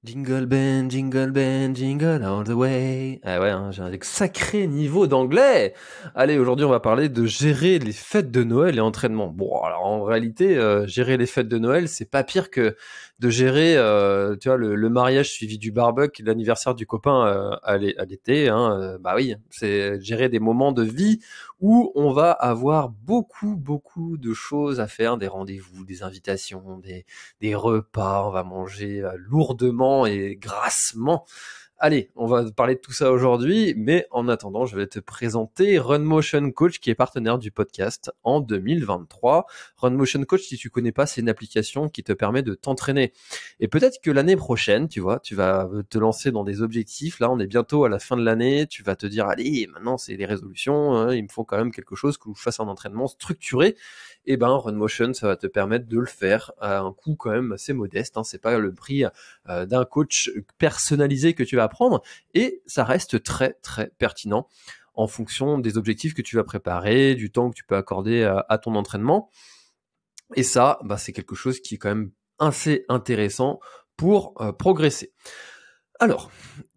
Jingle bell, jingle all the way. Ah ouais, hein, j'ai un sacré niveau d'anglais. Allez, aujourd'hui, on va parler de gérer les fêtes de Noël et entraînement. Bon, alors en réalité, gérer les fêtes de Noël, c'est pas pire que de gérer, tu vois, le mariage suivi du barbecue, et l'anniversaire du copain à l'été. Hein, bah oui, c'est gérer des moments de vie où on va avoir beaucoup de choses à faire, des rendez-vous, des invitations, des repas, on va manger lourdement et grassement. Allez, on va parler de tout ça aujourd'hui, mais en attendant, je vais te présenter Run Motion Coach qui est partenaire du podcast en 2023. Run Motion Coach, si tu connais pas, c'est une application qui te permet de t'entraîner. Et peut-être que l'année prochaine, tu vois, tu vas te lancer dans des objectifs. Là, on est bientôt à la fin de l'année. Tu vas te dire, allez, maintenant c'est les résolutions. Hein, il me faut quand même quelque chose que je fasse un entraînement structuré. Et ben, Run Motion, ça va te permettre de le faire à un coût quand même assez modeste. Hein, c'est pas le prix d'un coach personnalisé que tu vas prendre, et ça reste très pertinent en fonction des objectifs que tu vas préparer, du temps que tu peux accorder à ton entraînement. Et ça, bah, c'est quelque chose qui est quand même assez intéressant pour progresser. Alors,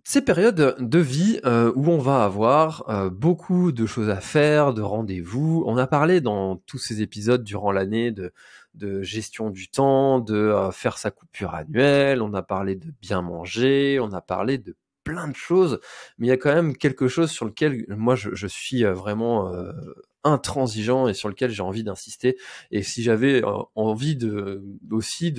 ces périodes de vie où on va avoir beaucoup de choses à faire, de rendez-vous, on a parlé dans tous ces épisodes durant l'année de gestion du temps, de faire sa coupure annuelle, on a parlé de bien manger, on a parlé de plein de choses, mais il y a quand même quelque chose sur lequel moi je suis vraiment intransigeant et sur lequel j'ai envie d'insister. Et si j'avais envie aussi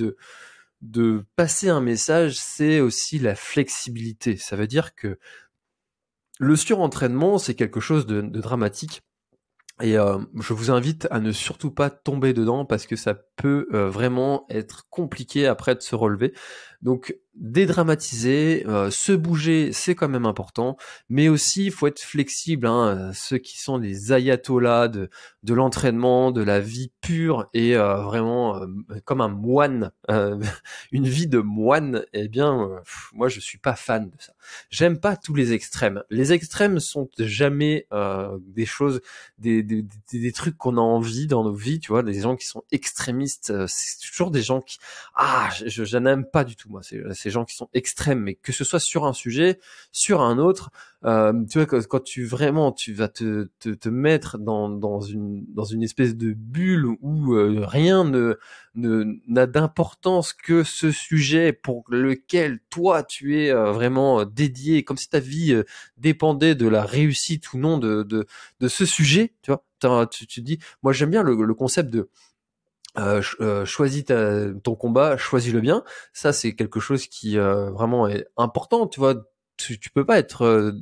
de passer un message, c'est aussi la flexibilité. Ça veut dire que le surentraînement, c'est quelque chose de dramatique. Et je vous invite à ne surtout pas tomber dedans parce que ça peut vraiment être compliqué après de se relever. Donc dédramatiser, se bouger, c'est quand même important, mais aussi il faut être flexible. Hein, ceux qui sont les ayatollahs de l'entraînement, de la vie pure et vraiment comme un moine, une vie de moine. Eh bien, moi je suis pas fan de ça. J'aime pas tous les extrêmes. Les extrêmes sont jamais des choses des trucs qu'on a envie dans nos vies, tu vois, des gens qui sont extrémistes, c'est toujours des gens qui, je n'aime pas du tout, moi, ces gens qui sont extrêmes, mais que ce soit sur un sujet, sur un autre, tu vois, quand tu vraiment, tu vas te mettre dans une espèce de bulle où rien n'a d'importance que ce sujet pour lequel toi tu es vraiment dédié, comme si ta vie dépendait de la réussite ou non de ce sujet, tu vois. Tu te dis, moi j'aime bien le concept de choisis ton combat, choisis-le bien. Ça, c'est quelque chose qui vraiment est important, tu vois. Tu peux pas être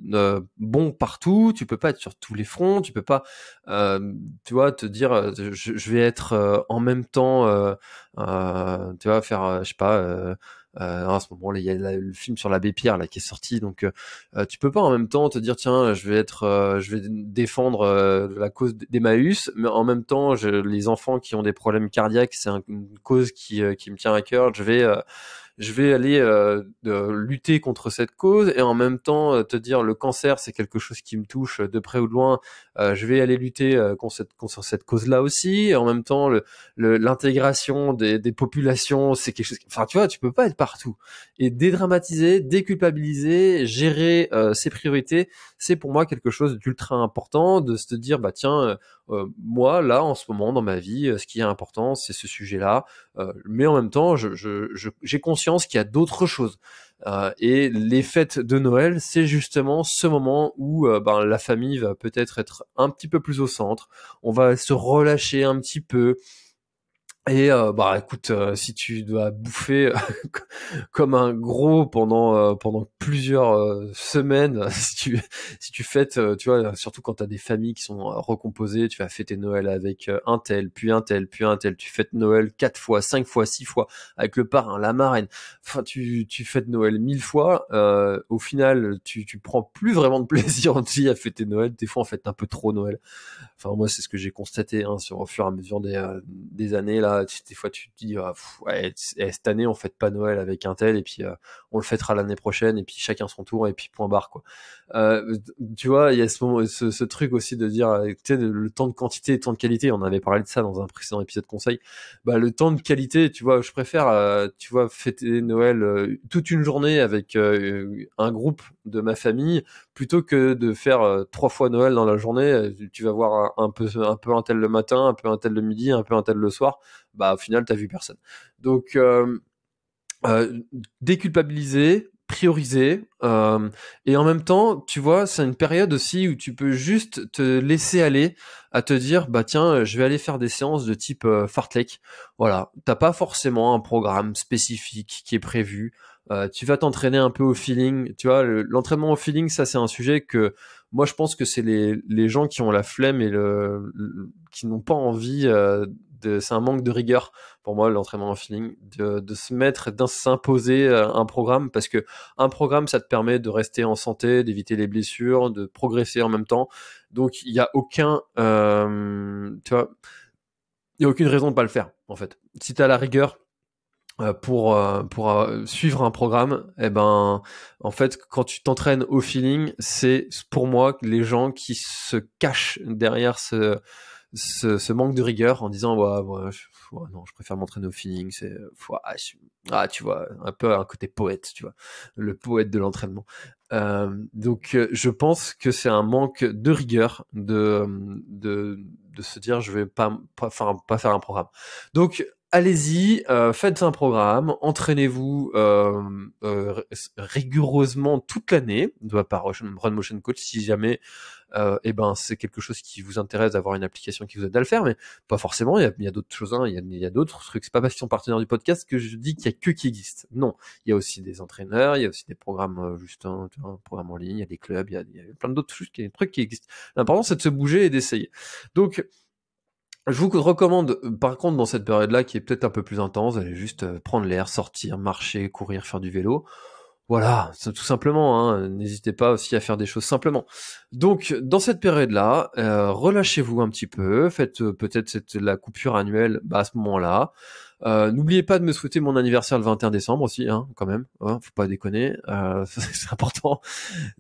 bon partout, tu peux pas être sur tous les fronts, tu peux pas, tu vois, te dire, je vais être en même temps, tu vois, faire, je sais pas. En ce moment, là, il y a le film sur l'abbé Pierre là qui est sorti, donc tu peux pas en même temps te dire tiens, je vais défendre la cause d'Emmaüs, mais en même temps, les enfants qui ont des problèmes cardiaques, c'est une cause qui me tient à cœur. Je vais aller lutter contre cette cause et en même temps te dire le cancer c'est quelque chose qui me touche de près ou de loin, je vais aller lutter contre cette cause-là aussi, et en même temps l'intégration des populations c'est quelque chose, enfin tu vois, tu peux pas être partout. Et dédramatiser, déculpabiliser, gérer ses priorités, c'est pour moi quelque chose d'ultra important, de se dire bah tiens, moi là en ce moment dans ma vie, ce qui est important c'est ce sujet-là. Mais en même temps, j'ai conscience qu'il y a d'autres choses. Et les fêtes de Noël, c'est justement ce moment où ben, la famille va peut-être être un petit peu plus au centre. On va se relâcher un petit peu. Et bah écoute, si tu dois bouffer comme un gros pendant plusieurs semaines, si tu fêtes, tu vois, surtout quand t'as des familles qui sont recomposées, tu vas fêter Noël avec un tel, puis un tel, puis un tel, tu fêtes Noël 4 fois, 5 fois, 6 fois avec le parrain, la marraine. Enfin, tu fêtes Noël 1000 fois. Au final, tu prends plus vraiment de plaisir aussi à fêter Noël. Des fois, on fête un peu trop Noël. Enfin, moi, c'est ce que j'ai constaté hein, au fur et à mesure des années là. là, des fois tu te dis ouais, cette année on fête pas Noël avec un tel et puis on le fêtera l'année prochaine et puis chacun son tour et puis point barre quoi. Tu vois, il y a ce truc aussi de dire tu sais le temps de quantité et le temps de qualité, on avait parlé de ça dans un précédent épisode conseil. Bah le temps de qualité, tu vois, je préfère tu vois fêter Noël toute une journée avec un groupe de ma famille plutôt que de faire 3 fois Noël dans la journée. Tu vas voir un peu un tel le matin, un peu un tel le midi, un peu un tel le soir. Bah au final t'as vu personne. Donc déculpabiliser, prioriser, et en même temps, tu vois, c'est une période aussi où tu peux juste te laisser aller à te dire, bah tiens, je vais aller faire des séances de type fartlek. Voilà, t'as pas forcément un programme spécifique qui est prévu. Tu vas t'entraîner un peu au feeling. Tu vois, l'entraînement au feeling, ça c'est un sujet que moi je pense que c'est les gens qui ont la flemme et qui n'ont pas envie. C'est un manque de rigueur pour moi l'entraînement en feeling de se mettre de s'imposer un programme parce que un programme ça te permet de rester en santé, d'éviter les blessures, de progresser en même temps. Donc il y a aucun tu vois, il y a aucune raison de pas le faire en fait. Si tu as la rigueur pour suivre un programme, eh ben en fait quand tu t'entraînes au feeling, c'est pour moi les gens qui se cachent derrière ce manque de rigueur en disant non je préfère m'entraîner au feeling, c'est tu vois un peu un côté poète, tu vois, le poète de l'entraînement. Donc je pense que c'est un manque de rigueur de se dire je vais pas faire un programme. Donc allez-y, faites un programme, entraînez-vous rigoureusement toute l'année, par Run Motion Coach si jamais et ben c'est quelque chose qui vous intéresse d'avoir une application qui vous aide à le faire, mais pas forcément. Il y a d'autres choses, hein. Il y a d'autres trucs. C'est pas parce qu'ils sont partenaires du podcast que je dis qu'il y a que qui existent. Non, il y a aussi des entraîneurs, il y a aussi des programmes tu vois, un programme en ligne, il y a des clubs, il y a plein d'autres trucs, trucs qui existent. L'important c'est de se bouger et d'essayer. Donc je vous recommande, par contre, dans cette période-là, qui est peut-être un peu plus intense, d'aller juste prendre l'air, sortir, marcher, courir, faire du vélo. Voilà, c'est tout simplement, hein. N'hésitez pas aussi à faire des choses simplement. Donc, dans cette période-là, relâchez-vous un petit peu, faites peut-être la coupure annuelle à ce moment-là. N'oubliez pas de me souhaiter mon anniversaire le 21 décembre aussi, hein, quand même, hein, faut pas déconner, c'est important.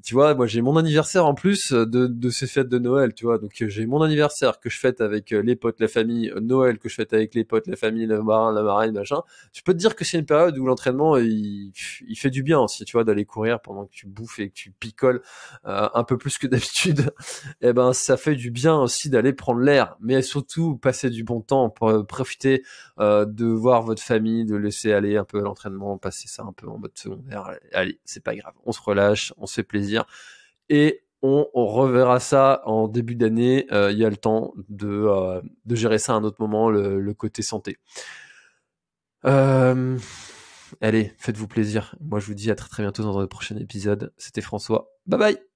Tu vois, moi j'ai mon anniversaire en plus de ces fêtes de Noël, tu vois, donc j'ai mon anniversaire que je fête avec les potes, la famille, Noël que je fête avec les potes, la famille, le marin, la marraine, machin. Je peux te dire que c'est une période où l'entraînement il fait du bien aussi, tu vois, d'aller courir pendant que tu bouffes et que tu picoles un peu plus que d'habitude. Et ben ça fait du bien aussi d'aller prendre l'air, mais surtout passer du bon temps pour profiter de voir votre famille, de laisser aller un peu à l'entraînement, passer ça un peu en mode secondaire. Allez, c'est pas grave, on se relâche, on se fait plaisir et on reverra ça en début d'année. Il y a le temps de gérer ça à un autre moment, le côté santé. Allez, faites-vous plaisir. Moi, je vous dis à très très bientôt dans un prochain épisode. C'était François. Bye bye.